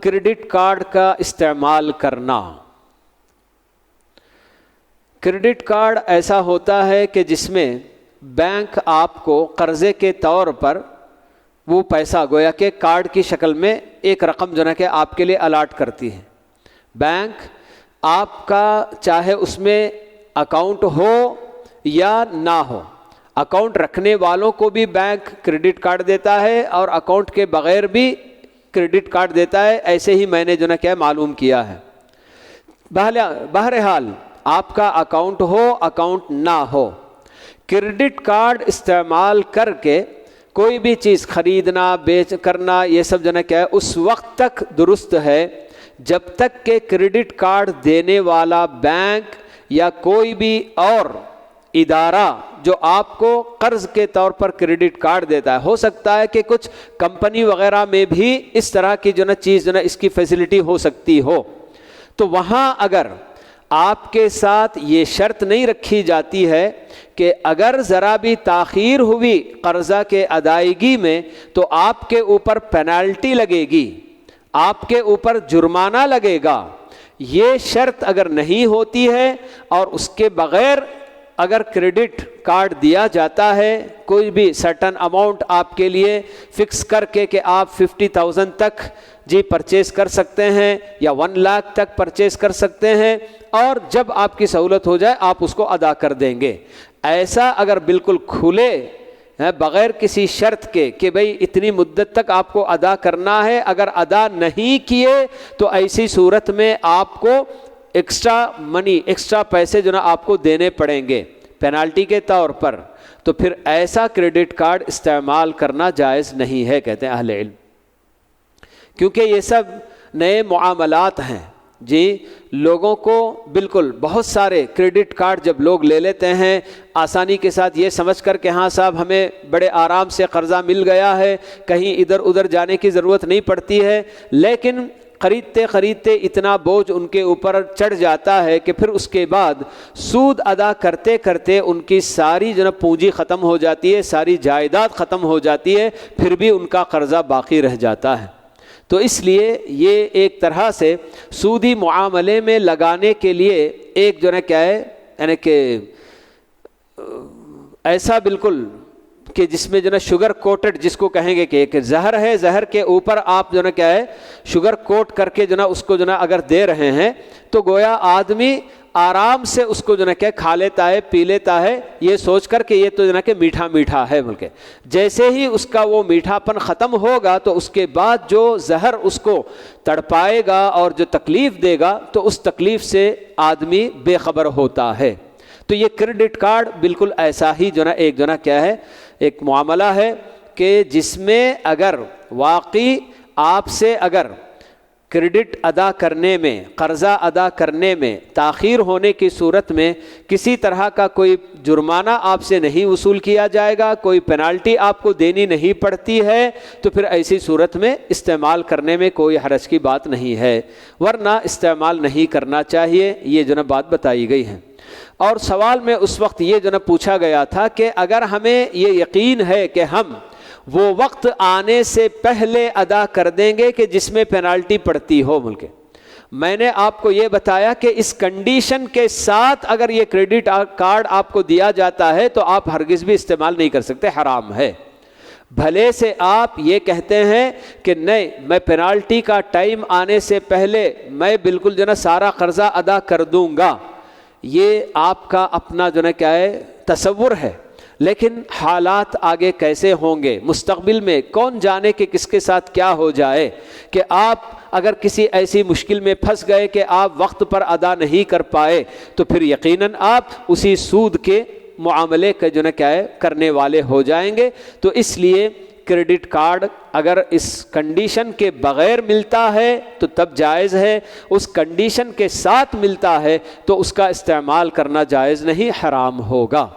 Credit card کا استعمال کرنا. کریڈٹ کارڈ ایسا ہوتا ہے کہ جس میں بینک آپ کو قرضے کے طور پر وہ پیسہ گویا کہ کارڈ کی شکل میں ایک رقم جو ہے کہ آپ کے لیے الاٹ کرتی ہے. بینک آپ کا چاہے اس میں اکاؤنٹ ہو یا نہ ہو، اکاؤنٹ رکھنے والوں کو بھی بینک کریڈٹ کارڈ دیتا ہے اور اکاؤنٹ کے بغیر بھی کریڈٹ کارڈ دیتا ہے. ایسے ہی میں نے جو ہے کیا معلوم کیا ہے. بہرحال آپ کا اکاؤنٹ ہو اکاؤنٹ نہ ہو، کریڈٹ کارڈ استعمال کر کے کوئی بھی چیز خریدنا بیچ کرنا یہ سب جو ہے کیا ہے اس وقت تک درست ہے جب تک کہ کریڈٹ کارڈ دینے والا بینک یا کوئی بھی اور ادارہ جو آپ کو قرض کے طور پر کریڈٹ کارڈ دیتا ہے. ہو سکتا ہے کہ کچھ کمپنی وغیرہ میں بھی اس طرح کی جو نا چیز جو نا اس کی فیسلٹی ہو سکتی ہو، تو وہاں اگر آپ کے ساتھ یہ شرط نہیں رکھی جاتی ہے کہ اگر ذرا بھی تاخیر ہوئی قرضہ کے ادائیگی میں تو آپ کے اوپر پینالٹی لگے گی، آپ کے اوپر جرمانہ لگے گا، یہ شرط اگر نہیں ہوتی ہے اور اس کے بغیر اگر کریڈٹ کارڈ دیا جاتا ہے، کوئی بھی سرٹن اماؤنٹ آپ کے لیے فکس کر کے کہ آپ 50,000 تک جی پرچیز کر سکتے ہیں یا 1 لاکھ تک پرچیز کر سکتے ہیں اور جب آپ کی سہولت ہو جائے آپ اس کو ادا کر دیں گے، ایسا اگر بالکل کھلے بغیر کسی شرط کے کہ بھئی اتنی مدت تک آپ کو ادا کرنا ہے، اگر ادا نہیں کیے تو ایسی صورت میں آپ کو ایکسٹرا پیسے جو نا آپ کو دینے پڑیں گے پینالٹی کے طور پر، تو پھر ایسا کریڈٹ کارڈ استعمال کرنا جائز نہیں ہے کہتے ہیں اہل علم، کیونکہ یہ سب نئے معاملات ہیں. جی لوگوں کو بالکل بہت سارے کریڈٹ کارڈ جب لوگ لے لیتے ہیں آسانی کے ساتھ یہ سمجھ کر کہ ہاں صاحب ہمیں بڑے آرام سے قرضہ مل گیا ہے، کہیں ادھر ادھر جانے کی ضرورت نہیں پڑتی ہے، لیکن خریدتے اتنا بوجھ ان کے اوپر چڑھ جاتا ہے کہ پھر اس کے بعد سود ادا کرتے کرتے ان کی ساری جو نا پونجی ختم ہو جاتی ہے، ساری جائیداد ختم ہو جاتی ہے، پھر بھی ان کا قرضہ باقی رہ جاتا ہے. تو اس لیے یہ ایک طرح سے سودی معاملے میں لگانے کے لیے ایک جو نا کیا ہے یعنی کہ ایسا بالکل کہ جس میں جو نا شوگر کوٹڈ جس کو کہیں گے کہ ایک زہر ہے، زہر کے اوپر آپ جو نا کیا ہے شوگر کوٹ کر کے جو نا اس کو جو نا اگر دے رہے ہیں تو گویا آدمی آرام سے اس کو جو نا کہ کھا لیتا ہے پی لیتا ہے یہ سوچ کر کہ یہ تو جو نا کہ میٹھا میٹھا ہے بلکہ جیسے ہی اس کا وہ میٹھا پن ختم ہوگا تو اس کے بعد جو زہر اس کو تڑپائے گا اور جو تکلیف دے گا تو اس تکلیف سے آدمی بے خبر ہوتا ہے. تو یہ کریڈٹ کارڈ بالکل ایسا ہی جو نا ایک جو نا کیا ہے ایک معاملہ ہے کہ جس میں اگر واقعی آپ سے اگر کریڈٹ ادا کرنے میں قرضہ ادا کرنے میں تاخیر ہونے کی صورت میں کسی طرح کا کوئی جرمانہ آپ سے نہیں وصول کیا جائے گا، کوئی پینالٹی آپ کو دینی نہیں پڑتی ہے، تو پھر ایسی صورت میں استعمال کرنے میں کوئی حرج کی بات نہیں ہے، ورنہ استعمال نہیں کرنا چاہیے. یہ جو نا بات بتائی گئی ہے. اور سوال میں اس وقت یہ جو نا پوچھا گیا تھا کہ اگر ہمیں یہ یقین ہے کہ ہم وہ وقت آنے سے پہلے ادا کر دیں گے کہ جس میں پینالٹی پڑتی ہو ملکے، میں نے آپ کو یہ بتایا کہ اس کنڈیشن کے ساتھ اگر یہ کریڈٹ کارڈ آپ کو دیا جاتا ہے تو آپ ہرگز بھی استعمال نہیں کر سکتے، حرام ہے. بھلے سے آپ یہ کہتے ہیں کہ نہیں میں پینالٹی کا ٹائم آنے سے پہلے میں بالکل جو نا سارا قرضہ ادا کر دوں گا، یہ آپ کا اپنا جو نا کیا ہے تصور ہے، لیکن حالات آگے کیسے ہوں گے مستقبل میں کون جانے کہ کس کے ساتھ کیا ہو جائے، کہ آپ اگر کسی ایسی مشکل میں پھنس گئے کہ آپ وقت پر ادا نہیں کر پائے تو پھر یقیناً آپ اسی سود کے معاملے کا جو نا کیا ہے کرنے والے ہو جائیں گے. تو اس لیے کریڈٹ کارڈ اگر اس کنڈیشن کے بغیر ملتا ہے تو تب جائز ہے، اس کنڈیشن کے ساتھ ملتا ہے تو اس کا استعمال کرنا جائز نہیں، حرام ہوگا.